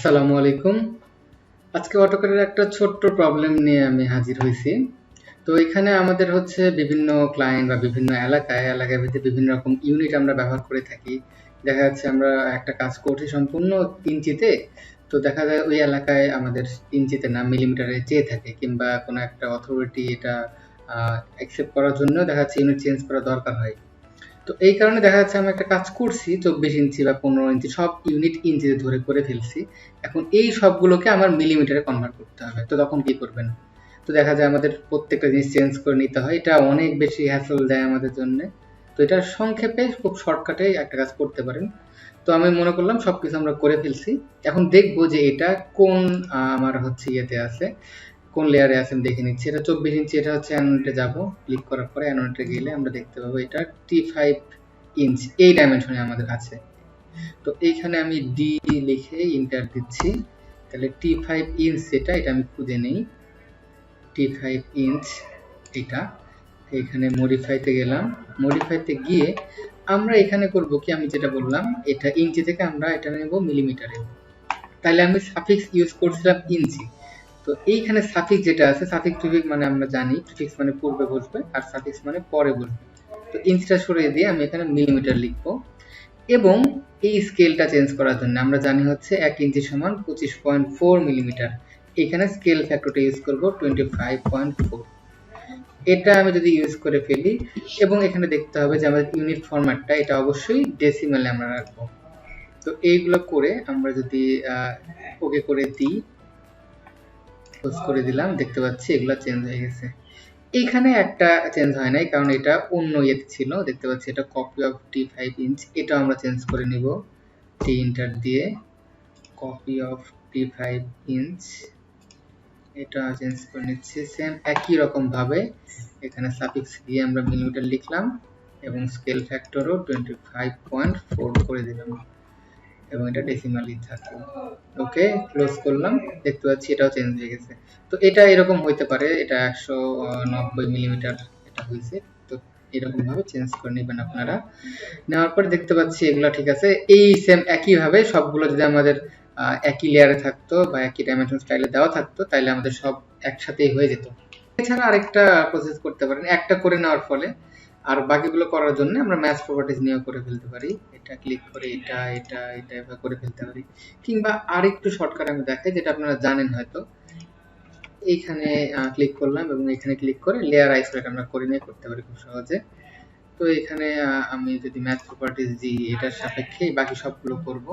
আসসালামু আলাইকুম। আজকে অটোক্যাডের একটা ছোট্ট প্রবলেম নিয়ে আমি হাজির হয়েছি। তো এখানে আমাদের হচ্ছে বিভিন্ন ক্লায়েন্ট বা বিভিন্ন এলাকায় ভিত্তিক বিভিন্ন রকম ইউনিট আমরা ব্যবহার করে থাকি। দেখা যাচ্ছে আমরা একটা কাজ করছি সম্পূর্ণ ইঞ্চিতে, তো দেখা যায় ওই এলাকায় আমাদের ইঞ্চিতে না মিলিমিটারে চেয়ে থাকে, কিংবা কোনো একটা অথরিটি এটা অ্যাকসেপ্ট করার জন্য দেখা যাচ্ছে ইউনিট চেঞ্জ করা দরকার হয়। তো এই কারণে দেখা যাচ্ছে আমি একটা কাজ করছি 24 ইঞ্চি বা 15 ইঞ্চি সব ইউনিট ইঞ্চিতে ধরে করে ফেলছি। এখন এই সবগুলোকে আমার মিলিমিটারে কনভার্ট করতে হবে। তো তখন কি করবেন? তো দেখা যায় আমাদের প্রত্যেকটা জিনিস চেঞ্জ করে নিতে হয়। এটা অনেক বেশি হ্যাসেল দেয় আমাদের জন্য। তো এটা সংক্ষেপে খুব শর্টকাটে একটা কাজ করতে পারেন। তো আমি মনে করলাম সবকিছু আমরা করে ফেলছি। এখন দেখবো যে এটা কোন আমার হচ্ছে ইয়েতে আছে, কোন লেয়ারে আছে আমি দেখে নিচ্ছি। এটা 24 ইঞ্চি, এটা হচ্ছে অ্যানোনেটে যাব। ক্লিক করার পরে অ্যানোনেটে গেলে আমরা দেখতে পাবো এটা T5 ইঞ্চ এই ডাইমেনশনে আমাদের আছে। তো এইখানে আমি ডি লিখে ইন্টার দিচ্ছি। তাহলে T5 ইঞ্চ এটা আমি খুঁজে নেই। T5 ইঞ্চ এটা, এখানে মডিফাইতে গেলাম। মডিফাইতে গিয়ে আমরা এখানে করব কি, আমি যেটা বললাম এটা ইঞ্চি থেকে আমরা এটা নেব মিলিমিটারে। তাহলে আমি সাফিক্স ইউজ করছিলাম ইঞ্চি। তো এইখানে সাফিক্স যেটা আছে, সাফিক্স প্রিফিক্স মানে আমরা জানি প্রিফিক্স মানে পূর্বে বসবে আর সাফিক্স মানে পরে বসবে। তো ইঞ্চটা সরিয়ে দিয়ে আমি এখানে মিলিমিটার লিখবো। এবং এই স্কেলটা চেঞ্জ করার জন্য আমরা জানি হচ্ছে 1 ইঞ্চি সমান 25.4 মিলিমিটার। এখানে স্কেল ফ্যাক্টরটা ইউজ করব 25.4। এটা আমি যদি ইউজ করে ফেলি, এবং এখানে দেখতে হবে যে আমাদের ইউনিট ফরম্যাটটা এটা অবশ্যই ডেসিমেলে আমরা রাখবো। তো এইগুলো করে আমরা যদি ওকে করে দিই, ক্লোজ করে দিলাম, দেখতে পাচ্ছি এগুলো চেঞ্জ হয়ে গেছে। এইখানে একটা চেঞ্জ হয় নাই, কারণ এটা অন্য ইয়েতে ছিল। দেখতে পাচ্ছি এটা কপি অফ T5 ইঞ্চ, এটা আমরা চেঞ্জ করে নিব টি ইন্টার দিয়ে। কপি অফ T5 ইঞ্চ এটা চেঞ্জ করে নিচ্ছি। সেম একই রকম ভাবে এখানে সাফিক্স দিয়ে আমরা মিলিমিটার লিখলাম এবং স্কেল ফ্যাক্টরও 25.4 করে দিলাম, এবং এটা ডেসিমালি থাকবে। ওকে, ক্লোজ করলাম। দেখতে পাচ্ছি এটাও চেঞ্জ হয়ে গেছে। তো এটা এরকম হইতে পারে, এটা 190 মিলিমিটার এটা হয়েছে। তো এরকম ভাবে চেঞ্জ করে নেবেন আপনারা। নেওয়ার পর দেখতে পাচ্ছি এগুলো ঠিক আছে। এই সেম একই ভাবে সবগুলো যদি আমাদের একই লেয়ারে থাকতো বা একই ডাইমেনশন স্টাইলে দেওয়া থাকতো, তাহলে আমাদের সব একসাথেই হয়ে যেত। এছাড়া আরেকটা প্রসেস করতে পারেন, একটা করে নেওয়ার ফলে আর বাকিগুলো করার জন্য আমরা ম্যাচ প্রপার্টিজ নিয়েও করে ফেলতে পারি। এটা ক্লিক করে এটা এভাবে করে ফেলতে পারি। কিংবা আরেকটু শর্টকাট আমি দেখাই, যেটা আপনারা জানেন হয়তো। এইখানে ক্লিক করলাম এবং এখানে ক্লিক করে লেয়ার আইসোলেট আমরা করে নিয়ে করতে পারি খুব সহজে। তো এখানে আমি যদি ম্যাচ প্রপার্টিজ দিই, এটার সাপেক্ষে বাকি সবগুলো করব।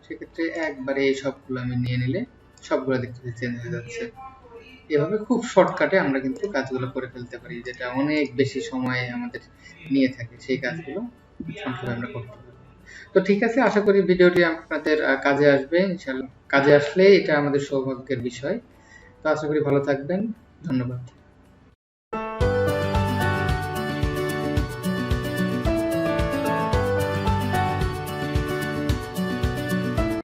সেক্ষেত্রে একবারে এই সবগুলো আমি নিয়ে নিলে সবগুলো দেখতে চেঞ্জ হয়ে যাচ্ছে। এভাবে খুব শর্টকাটে আমরা কিন্তু কাজগুলো করে ফেলতে পারি, যেটা অনেক বেশি সময় আমাদের নিয়ে থাকে। সেই কাজগুলো সংক্ষেপে আমরা করতে পারি। তো ঠিক আছে, আশা করি ভিডিওটি আপনাদের কাজে আসবে। ইনশাআল্লাহ কাজে আসলে এটা আমাদের সৌভাগ্যের বিষয়। তো আশা করি ভালো থাকবেন। ধন্যবাদ।